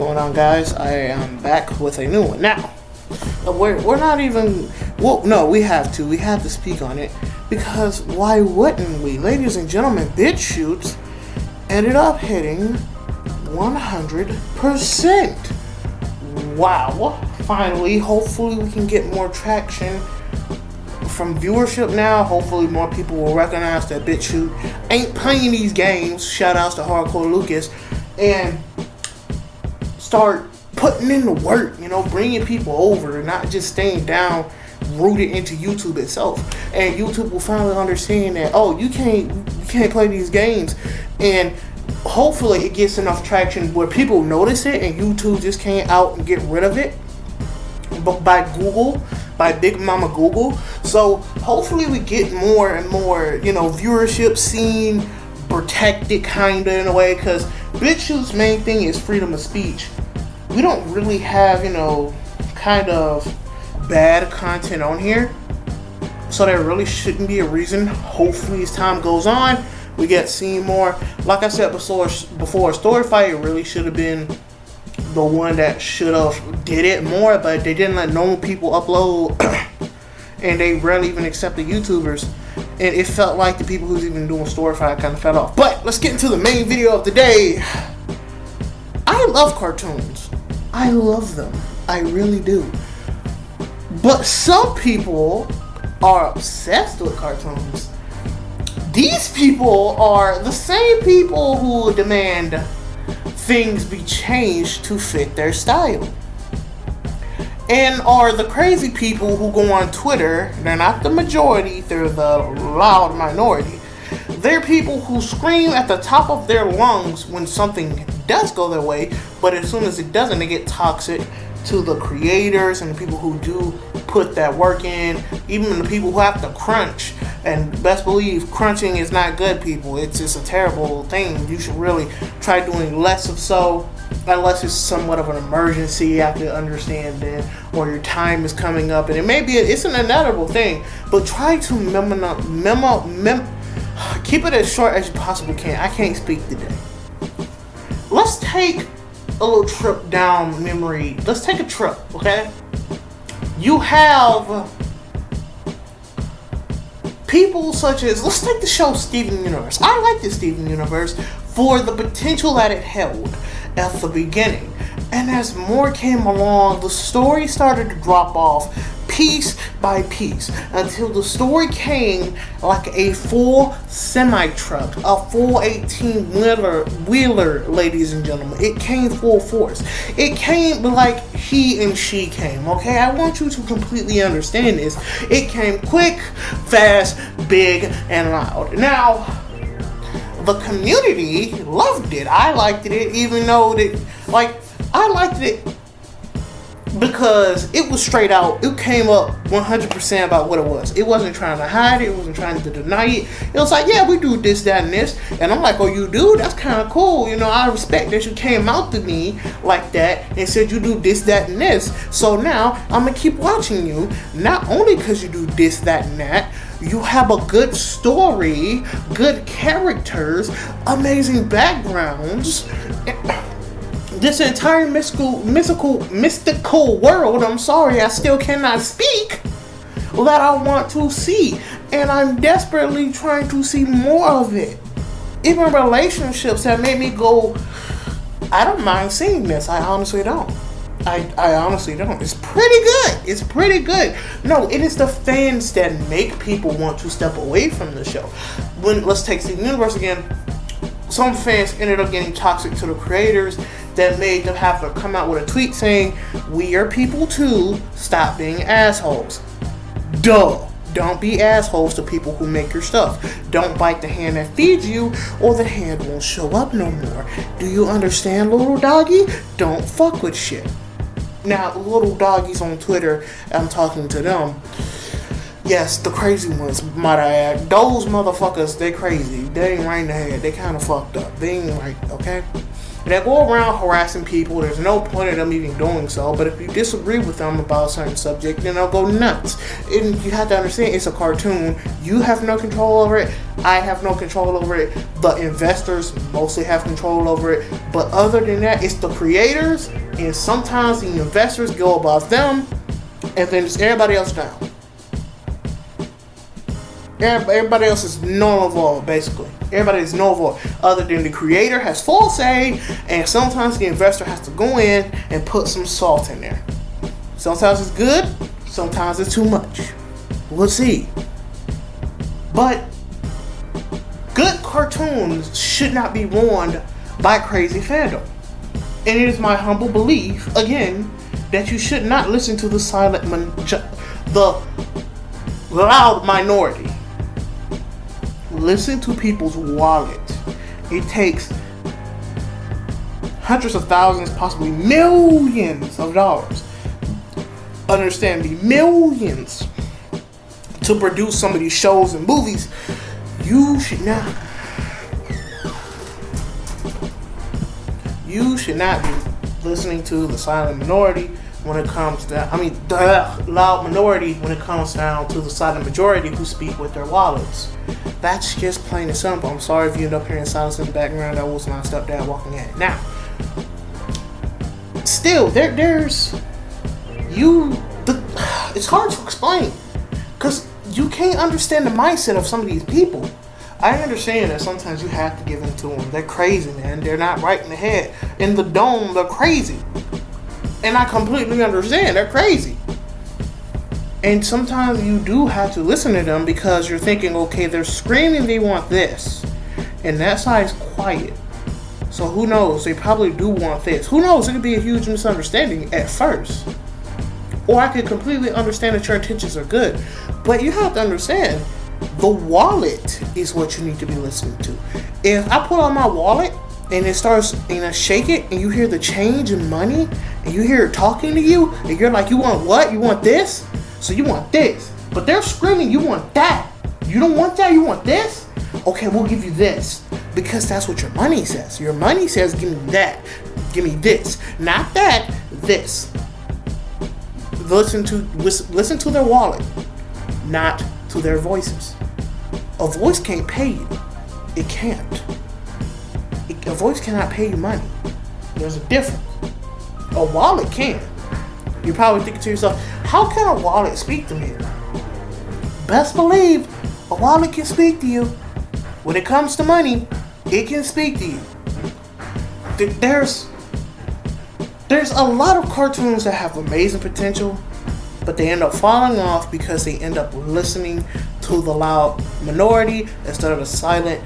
going on, guys? I am back with a new one. Now, we're not even... Well, no, we have to speak on it. Because why wouldn't we? Ladies and gentlemen, BitChute ended up hitting 100%. Wow. Finally, hopefully we can get more traction from viewership now. Hopefully more people will recognize that BitChute ain't playing these games. Shout outs to Hardcore Lucas. And start putting in the work, bringing people over and not just staying down rooted into YouTube itself. And YouTube will finally understand that, you can't play these games. And hopefully it gets enough traction where people notice it and YouTube just can't out and get rid of it by Google, by Big Mama Google. So hopefully we get more and more, viewership seen, protected kinda in a way, because BitChute's main thing is freedom of speech. We don't really have, kind of bad content on here. So there really shouldn't be a reason. Hopefully as time goes on, we get seen more. Like I said before, Story Fight really should have been the one that should have did it more, but they didn't let normal people upload and they rarely even accepted YouTubers, and it felt like the people who's even doing Story Fight kind of fell off. But let's get into the main video of the day. I love cartoons. I love them. I really do. But some people are obsessed with cartoons. These people are the same people who demand things be changed to fit their style, and are the crazy people who go on Twitter. They're not the majority, they're the loud minority. They're people who scream at the top of their lungs when something does go their way, but as soon as it doesn't, they get toxic to the creators and the people who do put that work in, even the people who have to crunch. And best believe crunching is not good, people. It's just a terrible thing. You should really try doing less of so, unless it's somewhat of an emergency. You have to understand that, or your time is coming up, and it may be it's an inevitable thing. But try to keep it as short as you possibly can. I can't speak today. Let's take a little trip down memory. Let's take a trip, okay? You have people such as, let's take the show Steven Universe. I like the Steven Universe for the potential that it held at the beginning. And as more came along, the story started to drop off piece by piece until the story came like a full semi-truck, a full 18-wheeler, ladies and gentlemen. It came full force. It came like he and she came, okay? I want you to completely understand this. It came quick, fast, big, and loud. Now, the community loved it. I liked it, even though I liked it because it was straight out. It came up 100% about what it was. It wasn't trying to hide it. It wasn't trying to deny it. It was like, yeah, we do this, that, and this. And I'm like, oh, you do? That's kind of cool. I respect that you came out to me like that and said you do this, that, and this. So now I'm going to keep watching you. Not only because you do this, that, and that. You have a good story, good characters, amazing backgrounds. This entire mystical world, I'm sorry, I still cannot speak, that I want to see. And I'm desperately trying to see more of it. Even relationships that made me go, I don't mind seeing this. I honestly don't. I honestly don't. It's pretty good. It's pretty good. No, it is the fans that make people want to step away from the show. Let's take Steven Universe again. Some fans ended up getting toxic to the creators that made them have to come out with a tweet saying, we are people too, stop being assholes. Duh. Don't be assholes to people who make your stuff. Don't bite the hand that feeds you, or the hand won't show up no more. Do you understand, little doggy? Don't fuck with shit. Now, little doggies on Twitter, I'm talking to them. Yes, the crazy ones, might I add. Those motherfuckers, they crazy. They ain't right in the head. They kind of fucked up. They ain't right, okay? They go around harassing people. There's no point of them even doing so. But if you disagree with them about a certain subject, then they'll go nuts. And you have to understand, it's a cartoon. You have no control over it. I have no control over it. The investors mostly have control over it. But other than that, it's the creators. And sometimes the investors go above them. And then it's everybody else down. Everybody else is null and void, basically. Everybody is null and void. Other than the creator has full say, and sometimes the investor has to go in and put some salt in there. Sometimes it's good, sometimes it's too much. We'll see. But good cartoons should not be ruined by crazy fandom. And it is my humble belief, again, that you should not listen to the the loud minority. Listen to people's wallet. It takes hundreds of thousands, possibly millions of dollars. Understand me, millions to produce some of these shows and movies. You should not be listening to the silent minority when it comes down. The loud minority when it comes down to the silent majority who speak with their wallets. That's just plain and simple. I'm sorry if you end up hearing silence in the background. That was my stepdad walking in. Now, still, it's hard to explain because you can't understand the mindset of some of these people. I understand that sometimes you have to give in to them. They're crazy, man. They're not right in the head. In the dome, they're crazy. And I completely understand. They're crazy. And sometimes you do have to listen to them because you're thinking, okay, they're screaming they want this. And that side's quiet. So who knows? They probably do want this. Who knows? It could be a huge misunderstanding at first. Or I could completely understand that your intentions are good. But you have to understand, the wallet is what you need to be listening to. If I pull out my wallet and it starts, and I shake it, and you hear the change in money, and you hear it talking to you, and you're like, you want what? You want this? So you want this. But they're screaming, you want that. You don't want that, you want this? Okay, we'll give you this. Because that's what your money says. Your money says, give me that. Give me this. Not that, this. Listen to their wallet, not to their voices. A voice can't pay you. It can't. A voice cannot pay you money. There's a difference. A wallet can. You're probably thinking to yourself, how can a wallet speak to me? Best believe a wallet can speak to you. When it comes to money, it can speak to you. There's a lot of cartoons that have amazing potential, but they end up falling off because they end up listening to the loud minority instead of the silent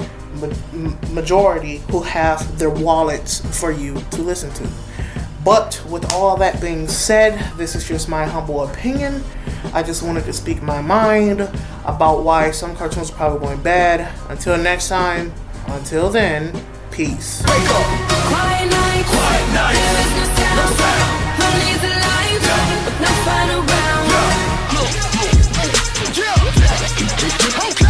majority who have their wallets for you to listen to. But with all that being said, this is just my humble opinion. I just wanted to speak my mind about why some cartoons are probably going bad. Until next time, until then, peace. Wake up. Quiet night. Quiet night. There is no sound. No sound. Who needs a light? Yeah. But no fun around. Yeah. Yeah.